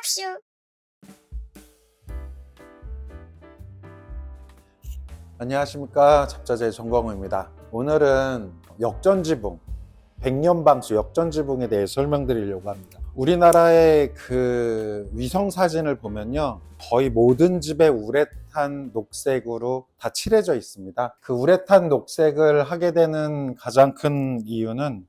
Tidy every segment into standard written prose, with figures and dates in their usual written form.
깝슈. 안녕하십니까, 잡자재 정광호입니다. 오늘은 역전지붕, 백년방수 역전지붕에 대해 설명드리려고 합니다. 우리나라의 그 위성사진을 보면요, 거의 모든 집에 우레탄 녹색으로 다 칠해져 있습니다. 그 우레탄 녹색을 하게 되는 가장 큰 이유는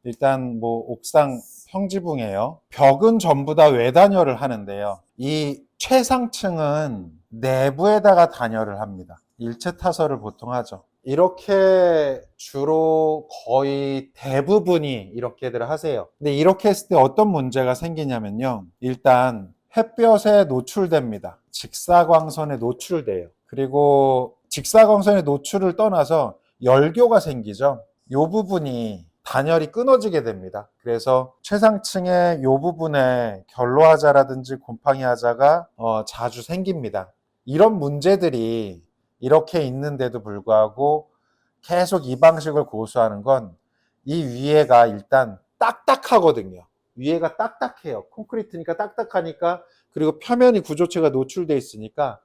일단 옥상 평지붕이에요. 벽은 전부 다 외단열을 하는데요, 이 최상층은 내부에다가 단열을 합니다. 일체 타설을 보통 하죠. 이렇게 주로 거의 대부분이 이렇게들 하세요. 근데 이렇게 했을 때 어떤 문제가 생기냐면요, 일단 햇볕에 노출됩니다. 직사광선에 노출돼요. 그리고 직사광선에 노출을 떠나서 열교가 생기죠. 이 부분이 단열이 끊어지게 됩니다. 그래서 최상층의 이 부분에 결로하자라든지 곰팡이 하자가 자주 생깁니다. 이런 문제들이 이렇게 있는데도 불구하고 계속 이 방식을 고수하는 건, 이 위에가 일단 딱딱하거든요. 위에가 딱딱해요. 콘크리트니까 딱딱하니까, 그리고 표면이 구조체가 노출돼 있으니까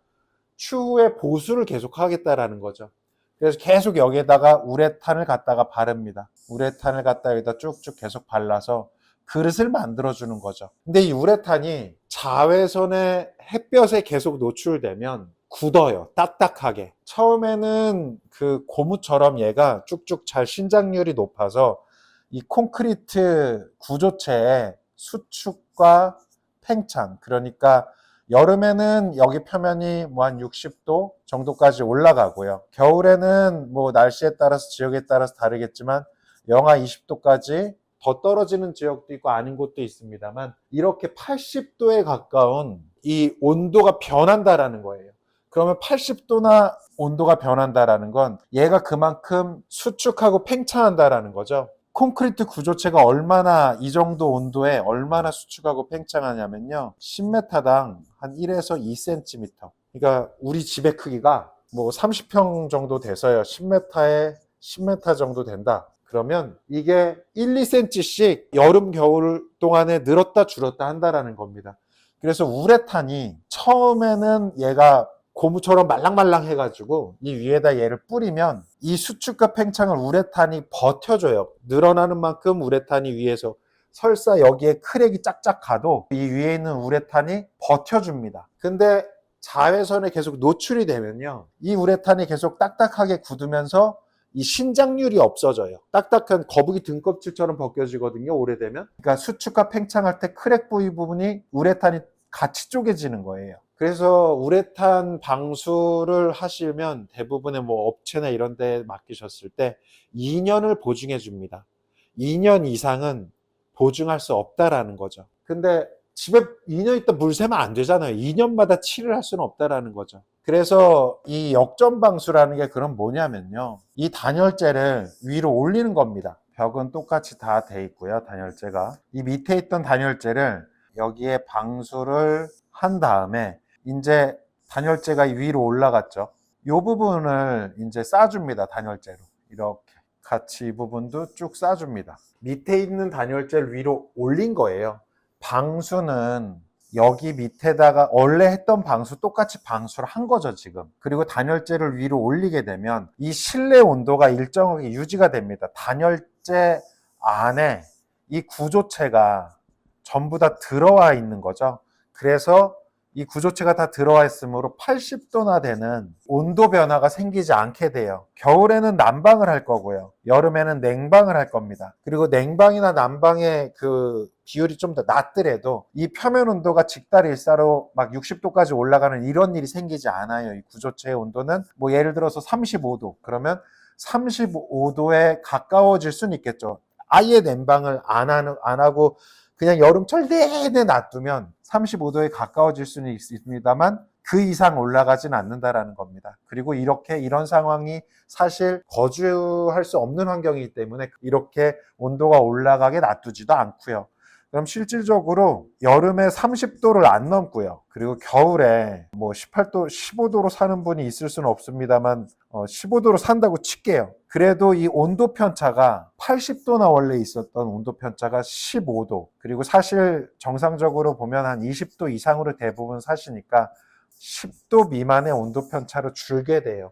추후에 보수를 계속 하겠다라는 거죠. 그래서 계속 여기에다가 우레탄을 갖다가 바릅니다. 우레탄을 갖다가 여기다 쭉쭉 계속 발라서 그릇을 만들어주는 거죠. 근데 이 우레탄이 자외선의 햇볕에 계속 노출되면 굳어요. 딱딱하게. 처음에는 그 고무처럼 얘가 쭉쭉 잘 신장률이 높아서 이 콘크리트 구조체의 수축과 팽창, 그러니까 여름에는 여기 표면이 한 60도 정도까지 올라가고요. 겨울에는 날씨에 따라서, 지역에 따라서 다르겠지만 영하 20도까지 더 떨어지는 지역도 있고 아닌 곳도 있습니다만, 이렇게 80도에 가까운 이 온도가 변한다라는 거예요. 그러면 80도나 온도가 변한다라는 건 얘가 그만큼 수축하고 팽창한다라는 거죠. 콘크리트 구조체가 얼마나 이 정도 온도에 얼마나 수축하고 팽창하냐면요, 10m당 한 1에서 2cm. 그러니까 우리 집의 크기가 30평 정도 돼서요, 10m에 10m 정도 된다. 그러면 이게 1, 2cm씩 여름 겨울 동안에 늘었다 줄었다 한다라는 겁니다. 그래서 우레탄이 처음에는 얘가 고무처럼 말랑말랑 해가지고 이 위에다 얘를 뿌리면 이 수축과 팽창을 우레탄이 버텨줘요. 늘어나는 만큼 우레탄이 위에서, 설사 여기에 크랙이 짝짝 가도 이 위에 있는 우레탄이 버텨줍니다. 근데 자외선에 계속 노출이 되면요, 이 우레탄이 계속 딱딱하게 굳으면서 이 신장률이 없어져요. 딱딱한 거북이 등껍질처럼 벗겨지거든요, 오래되면. 그러니까 수축과 팽창할 때 크랙 부분이 우레탄이 같이 쪼개지는 거예요. 그래서 우레탄 방수를 하시면 대부분의 업체나 이런 데 맡기셨을 때 2년을 보증해 줍니다. 2년 이상은 보증할 수 없다라는 거죠. 근데 집에 2년 있다 물 새면 안 되잖아요. 2년마다 칠을 할 수는 없다라는 거죠. 그래서 이 역전 방수라는 게 그럼 뭐냐면요, 이 단열재를 위로 올리는 겁니다. 벽은 똑같이 다 돼 있고요, 단열재가. 이 밑에 있던 단열재를 여기에 방수를 한 다음에 이제 단열재가 위로 올라갔죠. 이 부분을 이제 싸줍니다. 단열재로 이렇게 같이 이 부분도 쭉 싸줍니다. 밑에 있는 단열재를 위로 올린 거예요. 방수는 여기 밑에다가 원래 했던 방수 똑같이 방수를 한 거죠, 지금. 그리고 단열재를 위로 올리게 되면 이 실내 온도가 일정하게 유지가 됩니다. 단열재 안에 이 구조체가 전부 다 들어와 있는 거죠. 그래서 이 구조체가 다 들어와 있으므로 80도나 되는 온도 변화가 생기지 않게 돼요. 겨울에는 난방을 할 거고요, 여름에는 냉방을 할 겁니다. 그리고 냉방이나 난방의 그 비율이 좀 더 낮더라도 이 표면 온도가 직달일사로 막 60도까지 올라가는 이런 일이 생기지 않아요. 이 구조체의 온도는 예를 들어서 35도, 그러면 35도에 가까워질 수는 있겠죠. 아예 냉방을 안 하고 그냥 여름철 내내 놔두면 35도에 가까워질 수는 있습니다만 그 이상 올라가진 않는다라는 겁니다. 그리고 이런 상황이 사실 거주할 수 없는 환경이기 때문에 이렇게 온도가 올라가게 놔두지도 않고요. 그럼 실질적으로 여름에 30도를 안 넘고요. 그리고 겨울에 뭐 18도, 15도로 사는 분이 있을 수는 없습니다만 15도로 산다고 칠게요. 그래도 이 온도 편차가 80도나 원래 있었던 온도 편차가 15도. 그리고 사실 정상적으로 보면 한 20도 이상으로 대부분 사시니까 10도 미만의 온도 편차로 줄게 돼요.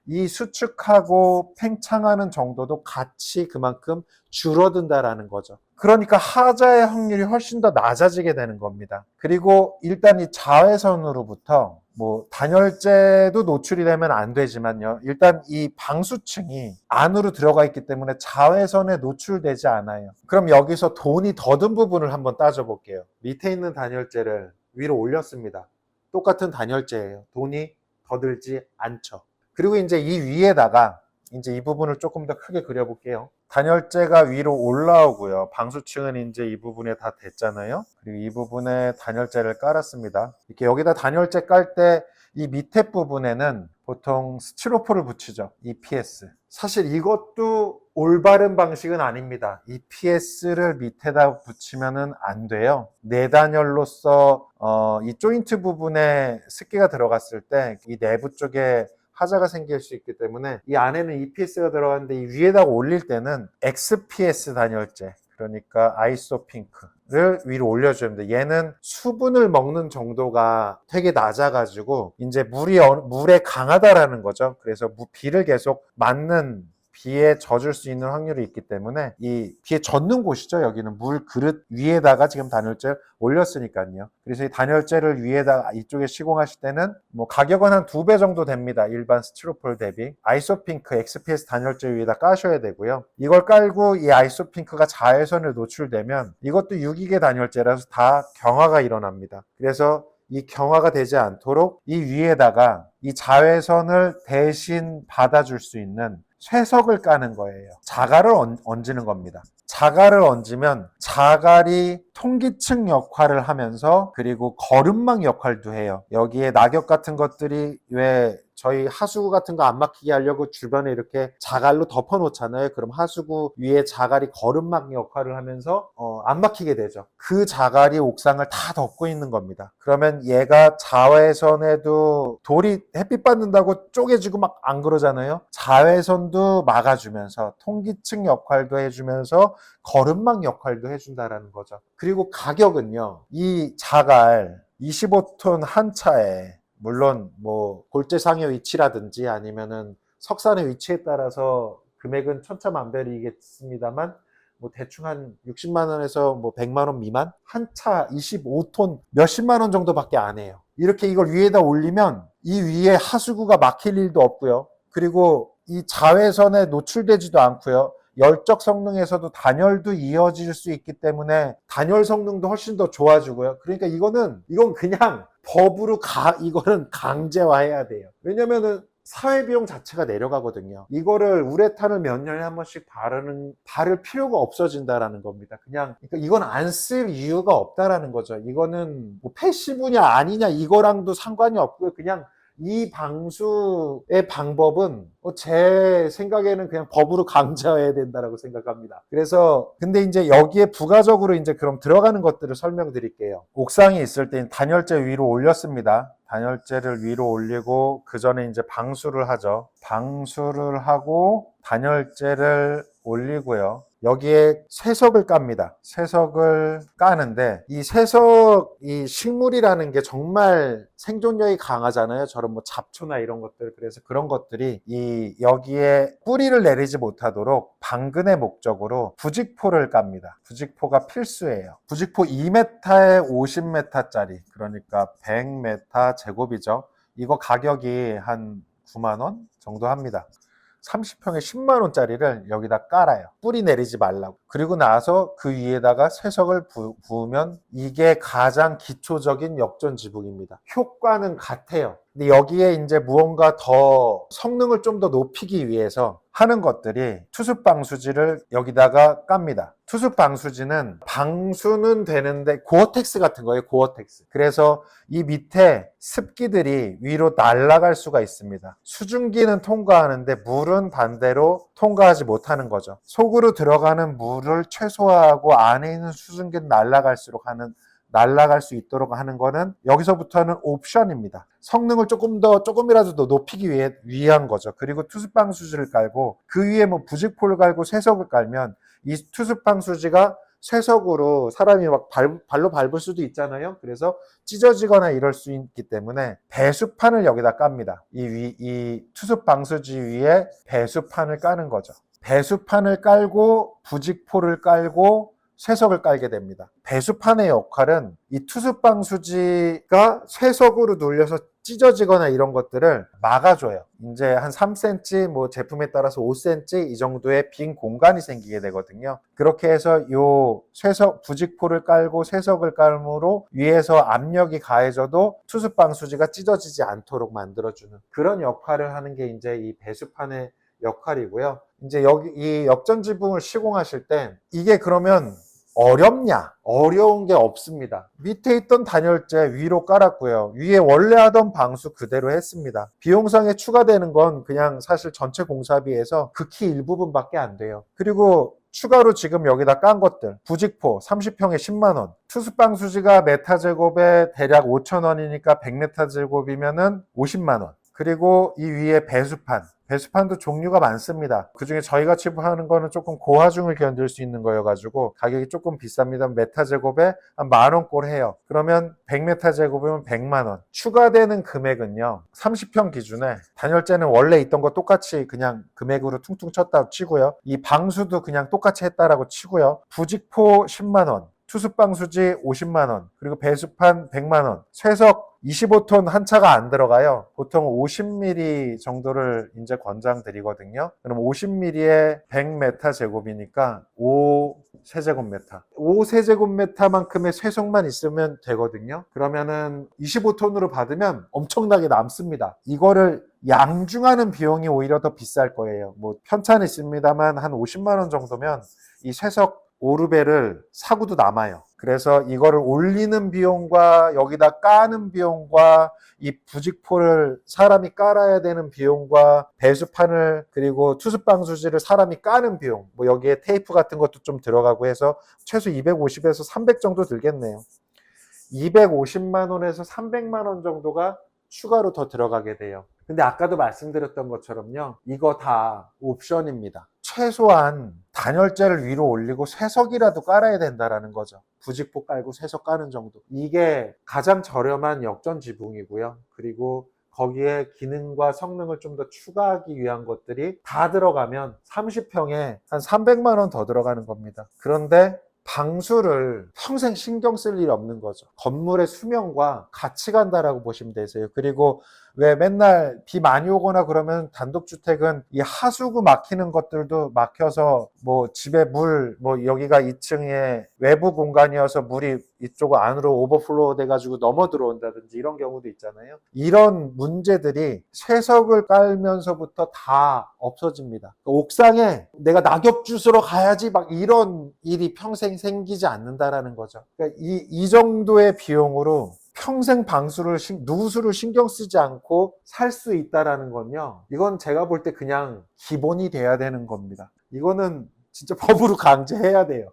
이 수축하고 팽창하는 정도도 같이 그만큼 줄어든다라는 거죠. 그러니까 하자의 확률이 훨씬 더 낮아지게 되는 겁니다. 그리고 일단 이 자외선으로부터 뭐 단열재도 노출이 되면 안 되지만요. 일단 이 방수층이 안으로 들어가 있기 때문에 자외선에 노출되지 않아요. 그럼 여기서 돈이 더 든 부분을 한번 따져볼게요. 밑에 있는 단열재를 위로 올렸습니다. 똑같은 단열재예요. 돈이 더 들지 않죠. 그리고 이제 이 위에다가 이제 이 부분을 조금 더 크게 그려볼게요. 단열재가 위로 올라오고요. 방수층은 이제 이 부분에 다 됐잖아요. 그리고 이 부분에 단열재를 깔았습니다. 이렇게 여기다 단열재 깔 때 이 밑에 부분에는 보통 스티로폴을 붙이죠. EPS. 사실 이것도 올바른 방식은 아닙니다. EPS를 밑에다 붙이면은 안 돼요. 내단열로서 이 조인트 부분에 습기가 들어갔을 때 이 내부 쪽에 하자가 생길 수 있기 때문에 이 안에는 EPS가 들어가는데 이 위에다가 올릴 때는 XPS 단열재, 그러니까 아이소핑크를 위로 올려줘야 됩니다. 얘는 수분을 먹는 정도가 되게 낮아가지고 이제 물에 강하다라는 거죠. 그래서 비를 계속 맞는, 비에 젖을 수 있는 확률이 있기 때문에 이 비에 젖는 곳이죠. 여기는 물 그릇 위에다가 지금 단열재를 올렸으니까요. 그래서 이 단열재를 위에다가 이쪽에 시공하실 때는 뭐 가격은 한 2배 정도 됩니다. 일반 스티로폴 대비. 아이소핑크 XPS 단열재 위에다 까셔야 되고요. 이걸 깔고 이 아이소핑크가 자외선에 노출되면 이것도 유기계 단열재라서 다 경화가 일어납니다. 그래서 이 경화가 되지 않도록 이 위에다가 이 자외선을 대신 받아줄 수 있는 쇠석을 까는 거예요. 자갈을 얹는 겁니다. 자갈을 얹으면 자갈이 통기층 역할을 하면서 그리고 거름막 역할도 해요. 여기에 낙엽 같은 것들이 왜 저희 하수구 같은 거 안 막히게 하려고 주변에 이렇게 자갈로 덮어 놓잖아요. 그럼 하수구 위에 자갈이 거름막 역할을 하면서 안 막히게 되죠. 그 자갈이 옥상을 다 덮고 있는 겁니다. 그러면 얘가 자외선에도, 돌이 햇빛 받는다고 쪼개지고 막 안 그러잖아요. 자외선도 막아주면서 통기층 역할도 해주면서 거름막 역할도 해준다라는 거죠. 그리고 가격은요, 이 자갈 25톤 한 차에 물론 뭐 골재상의 위치라든지 아니면은 석산의 위치에 따라서 금액은 천차만별이겠습니다만 뭐 대충 한 60만 원에서 뭐 100만 원 미만, 한 차 25톤 몇십만 원 정도밖에 안 해요. 이렇게 이걸 위에다 올리면 이 위에 하수구가 막힐 일도 없고요. 그리고 이 자외선에 노출되지도 않고요. 열적 성능에서도 단열도 이어질 수 있기 때문에 단열 성능도 훨씬 더 좋아지고요. 그러니까 이건 그냥 법으로 이거는 강제화해야 돼요. 왜냐면은 사회 비용 자체가 내려가거든요. 이거를 우레탄을 몇 년에 한 번씩 바를 필요가 없어진다라는 겁니다. 그러니까 이건 안 쓸 이유가 없다라는 거죠. 이거는 뭐 패시브냐 아니냐 이거랑도 상관이 없고요. 그냥 이 방수의 방법은 제 생각에는 그냥 법으로 강제해야 된다라고 생각합니다. 그래서 근데 이제 여기에 부가적으로 이제 그럼 들어가는 것들을 설명드릴게요. 옥상에 있을 때 단열재 위로 올렸습니다. 단열재를 위로 올리고 그 전에 이제 방수를 하죠. 방수를 하고 단열재를 올리고요. 여기에 쇠석을 깝니다. 쇠석을 까는데 이 쇠석, 이 식물이라는 게 정말 생존력이 강하잖아요. 저런 뭐 잡초나 이런 것들. 그래서 그런 것들이 여기에 뿌리를 내리지 못하도록 방근의 목적으로 부직포를 깝니다. 부직포가 필수예요. 부직포 2m에 50m짜리, 그러니까 100m 제곱이죠. 이거 가격이 한 9만 원 정도 합니다. 30평에 10만 원짜리를 여기다 깔아요. 뿌리 내리지 말라고. 그리고 나서 그 위에다가 쇠석을 부으면 이게 가장 기초적인 역전지붕입니다. 효과는 같아요. 근데 여기에 이제 무언가 더 성능을 좀 더 높이기 위해서 하는 것들이 투습 방수지를 여기다가 깝니다. 투습 방수지는 방수는 되는데 고어텍스 같은 거예요. 고어텍스. 그래서 이 밑에 습기들이 위로 날아갈 수가 있습니다. 수증기는 통과하는데 물은 반대로 통과하지 못하는 거죠. 속으로 들어가는 물을 최소화하고 안에 있는 수증기는 날아갈 수 있도록 하는 거는 여기서부터는 옵션입니다. 성능을 조금이라도 더 높이기 위한 거죠. 그리고 투습방수지를 깔고 그 위에 뭐 부직포를 깔고 쇠석을 깔면 이 투습방수지가 쇠석으로 사람이 막 발로 밟을 수도 있잖아요. 그래서 찢어지거나 이럴 수 있기 때문에 배수판을 여기다 깝니다. 이 투습방수지 위에 배수판을 까는 거죠. 배수판을 깔고 부직포를 깔고 쇠석을 깔게 됩니다. 배수판의 역할은 이 투습방수지가 쇠석으로 눌려서 찢어지거나 이런 것들을 막아줘요. 이제 한 3cm, 뭐 제품에 따라서 5cm 이 정도의 빈 공간이 생기게 되거든요. 그렇게 해서 요 쇠석, 부직포를 깔고 쇠석을 깔므로 위에서 압력이 가해져도 투습방수지가 찢어지지 않도록 만들어주는 그런 역할을 하는 게 이제 이 배수판의 역할이고요. 이제 여기 이 역전지붕을 시공하실 때 이게 그러면 어렵냐? 어려운 게 없습니다. 밑에 있던 단열재 위로 깔았고요. 위에 원래 하던 방수 그대로 했습니다. 비용상에 추가되는 건 그냥 사실 전체 공사비에서 극히 일부분밖에 안 돼요. 그리고 추가로 지금 여기다 깐 것들 부직포 30평에 10만원, 투습방수지가 메타제곱에 대략 5,000원이니까 100m제곱이면은 50만원, 그리고 이 위에 배수판도 종류가 많습니다. 그중에 저희가 취급하는 거는 조금 고하중을 견딜 수 있는 거여가지고 가격이 조금 비쌉니다. 메타제곱에 한 10,000원꼴 해요. 그러면 100m제곱이면 100만원. 추가되는 금액은요, 30평 기준에 단열재는 원래 있던 거 똑같이 그냥 금액으로 퉁퉁 쳤다고 치고요. 이 방수도 그냥 똑같이 했다라고 치고요. 부직포 10만원, 투습방수지 50만원, 그리고 배수판 100만원, 쇠석 25톤 한 차가 안 들어가요. 보통 50mm 정도를 이제 권장드리거든요. 그럼 50mm에 100m 제곱이니까 5세제곱미터. 5세제곱미터만큼의 쇠석만 있으면 되거든요. 그러면은 25톤으로 받으면 엄청나게 남습니다. 이거를 양중하는 비용이 오히려 더 비쌀 거예요. 뭐 편차는 있습니다만 한 50만 원 정도면 이 쇠석 오르베를 사고도 남아요. 그래서 이거를 올리는 비용과 여기다 까는 비용과 이 부직포를 사람이 깔아야 되는 비용과 배수판을 그리고 투습방수지를 사람이 까는 비용, 뭐 여기에 테이프 같은 것도 좀 들어가고 해서 최소 250에서 300 정도 들겠네요. 250만 원에서 300만 원 정도가 추가로 더 들어가게 돼요. 근데 아까도 말씀드렸던 것처럼요, 이거 다 옵션입니다. 최소한 단열재를 위로 올리고 쇠석이라도 깔아야 된다라는 거죠. 부직포 깔고 쇠석 까는 정도. 이게 가장 저렴한 역전 지붕이고요. 그리고 거기에 기능과 성능을 좀 더 추가하기 위한 것들이 다 들어가면 30평에 한 300만 원 더 들어가는 겁니다. 그런데 방수를 평생 신경 쓸 일이 없는 거죠. 건물의 수명과 같이 간다라고 보시면 되세요. 그리고 왜 맨날 비 많이 오거나 그러면 단독주택은 이 하수구 막히는 것들도 막혀서 뭐 집에 뭐 여기가 2층에 외부 공간이어서 물이 이쪽 안으로 오버플로우 돼가지고 넘어 들어온다든지 이런 경우도 있잖아요. 이런 문제들이 쇠석을 깔면서부터 다 없어집니다. 옥상에 내가 낙엽 주스러 가야지 막 이런 일이 평생 생기지 않는다라는 거죠. 그러니까 이 정도의 비용으로 평생 누수를 신경 쓰지 않고 살 수 있다라는 건요, 이건 제가 볼 때 그냥 기본이 돼야 되는 겁니다. 이거는 진짜 법으로 강제해야 돼요.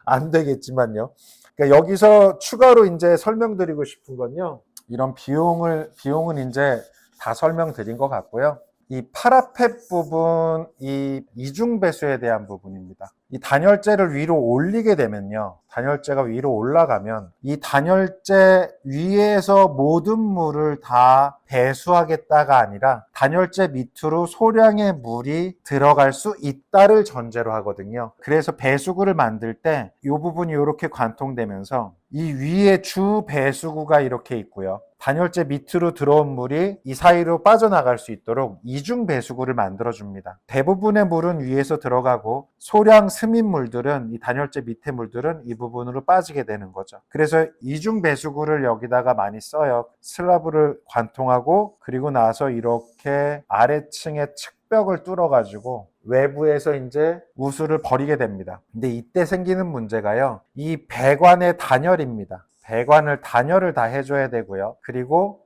안 되겠지만요. 그러니까 여기서 추가로 이제 설명드리고 싶은 건요, 이런 비용은 이제 다 설명드린 것 같고요. 이 파라펫 부분, 이 이중 배수에 대한 부분입니다. 이 단열재를 위로 올리게 되면요, 단열재가 위로 올라가면 이 단열재 위에서 모든 물을 다 배수하겠다가 아니라 단열재 밑으로 소량의 물이 들어갈 수 있다를 전제로 하거든요. 그래서 배수구를 만들 때 이 부분이 이렇게 관통되면서 이 위에 주 배수구가 이렇게 있고요, 단열재 밑으로 들어온 물이 이 사이로 빠져나갈 수 있도록 이중 배수구를 만들어줍니다. 대부분의 물은 위에서 들어가고 소량 트민 물들은, 이 단열재 밑에 물들은 이 부분으로 빠지게 되는 거죠. 그래서 이중 배수구를 여기다가 많이 써요. 슬라브를 관통하고 그리고 나서 이렇게 아래층에 측벽을 뚫어가지고 외부에서 이제 우수를 버리게 됩니다. 근데 이때 생기는 문제가요, 이 배관의 단열입니다. 배관을 단열을 다 해줘야 되고요. 그리고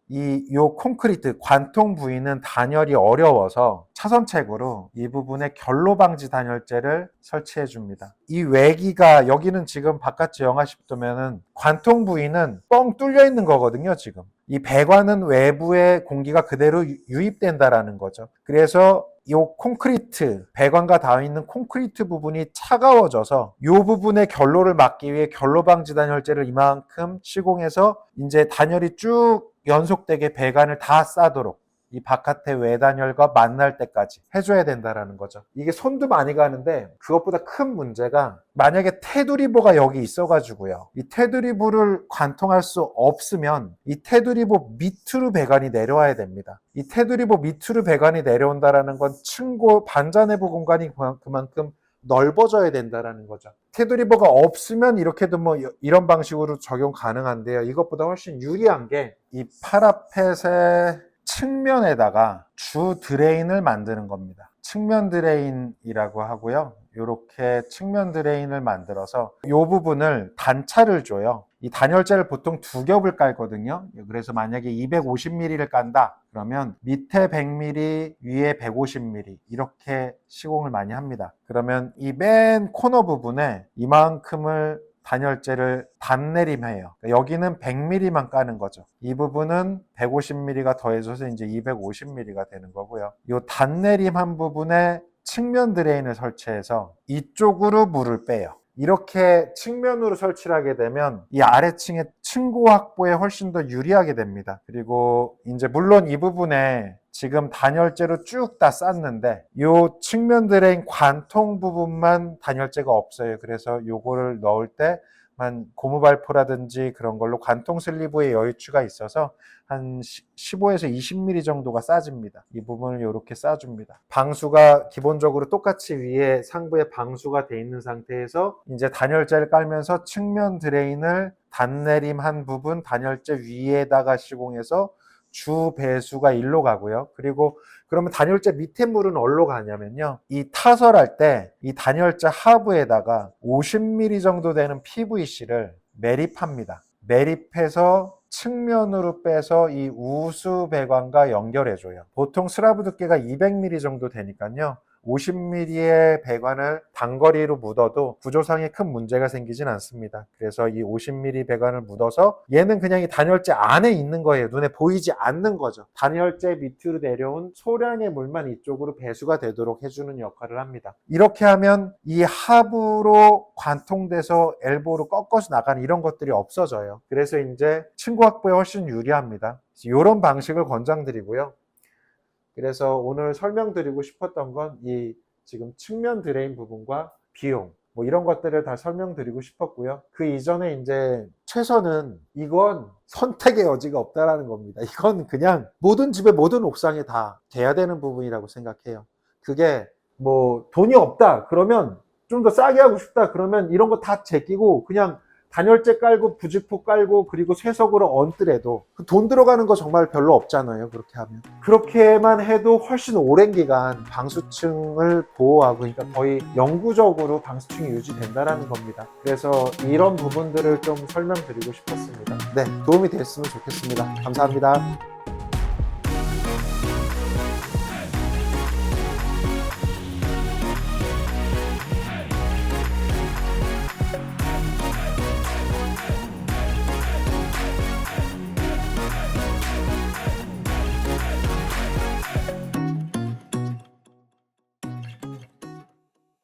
요 콘크리트 관통 부위는 단열이 어려워서 차선책으로 이 부분에 결로 방지 단열재를 설치해 줍니다. 이 외기가, 여기는 지금 바깥 영하 10도면은 관통 부위는 뻥 뚫려 있는 거거든요. 지금 이 배관은 외부에 공기가 그대로 유입된다라는 거죠. 그래서 이 콘크리트, 배관과 닿아 있는 콘크리트 부분이 차가워져서 이 부분의 결로를 막기 위해 결로 방지 단열재를 이만큼 시공해서 이제 단열이 쭉 연속되게 배관을 다 싸도록 이 바깥의 외단열과 만날 때까지 해줘야 된다라는 거죠. 이게 손도 많이 가는데 그것보다 큰 문제가, 만약에 테두리보가 여기 있어가지고요, 이 테두리보를 관통할 수 없으면 이 테두리보 밑으로 배관이 내려와야 됩니다. 이 테두리보 밑으로 배관이 내려온다라는 건 층고 반자 내부 공간이 그만큼 넓어져야 된다라는 거죠. 테두리보가 없으면 이렇게도 뭐 이런 방식으로 적용 가능한데요. 이것보다 훨씬 유리한 게 이 파라펫의 측면에다가 주 드레인을 만드는 겁니다. 측면 드레인이라고 하고요. 이렇게 측면 드레인을 만들어서 이 부분을 단차를 줘요. 이 단열재를 보통 두 겹을 깔거든요. 그래서 만약에 250mm를 깐다 그러면 밑에 100mm, 위에 150mm 이렇게 시공을 많이 합니다. 그러면 이 맨 코너 부분에 이만큼을 단열재를 단내림해요. 여기는 100mm만 까는 거죠. 이 부분은 150mm가 더해져서 이제 250mm가 되는 거고요. 이 단내림한 부분에 측면 드레인을 설치해서 이쪽으로 물을 빼요. 이렇게 측면으로 설치를 하게 되면 이 아래층의 층고 확보에 훨씬 더 유리하게 됩니다. 그리고 이제 물론 이 부분에 지금 단열재로 쭉 다 쌌는데 이 측면 드레인 관통 부분만 단열재가 없어요. 그래서 요거를 넣을 때만 고무발포라든지 그런 걸로 관통 슬리브의 여유추가 있어서 한 15에서 20mm 정도가 싸집니다. 이 부분을 이렇게 싸줍니다. 방수가 기본적으로 똑같이 위에 상부에 방수가 돼 있는 상태에서 이제 단열재를 깔면서 측면 드레인을 단내림한 부분 단열재 위에다가 시공해서 주 배수가 일로 가고요. 그리고 그러면 단열재 밑에 물은 어디로 가냐면요, 이 타설할 때 이 단열재 하부에다가 50mm 정도 되는 PVC를 매립합니다. 매립해서 측면으로 빼서 이 우수 배관과 연결해줘요. 보통 슬라브 두께가 200mm 정도 되니까요, 50mm의 배관을 단거리로 묻어도 구조상에 큰 문제가 생기진 않습니다. 그래서 이 50mm 배관을 묻어서 얘는 그냥 이 단열재 안에 있는 거예요. 눈에 보이지 않는 거죠. 단열재 밑으로 내려온 소량의 물만 이쪽으로 배수가 되도록 해주는 역할을 합니다. 이렇게 하면 이 하부로 관통돼서 엘보로 꺾어서 나가는 이런 것들이 없어져요. 그래서 이제 층고 확보에 훨씬 유리합니다. 이런 방식을 권장드리고요. 그래서 오늘 설명드리고 싶었던 건 이 지금 측면 드레인 부분과 비용 뭐 이런 것들을 다 설명드리고 싶었고요. 그 이전에 이제 최선은 이건 선택의 여지가 없다라는 겁니다. 이건 그냥 모든 집에 모든 옥상에 다 돼야 되는 부분이라고 생각해요. 그게 뭐 돈이 없다 그러면, 좀 더 싸게 하고 싶다 그러면 이런 거 다 제끼고 그냥 단열재 깔고 부직포 깔고 그리고 쇠석으로 얹더라도 돈 들어가는 거 정말 별로 없잖아요. 그렇게 하면 그렇게만 해도 훨씬 오랜 기간 방수층을 보호하고, 그러니까 거의 영구적으로 방수층이 유지된다라는 겁니다. 그래서 이런 부분들을 좀 설명드리고 싶었습니다. 네, 도움이 됐으면 좋겠습니다. 감사합니다.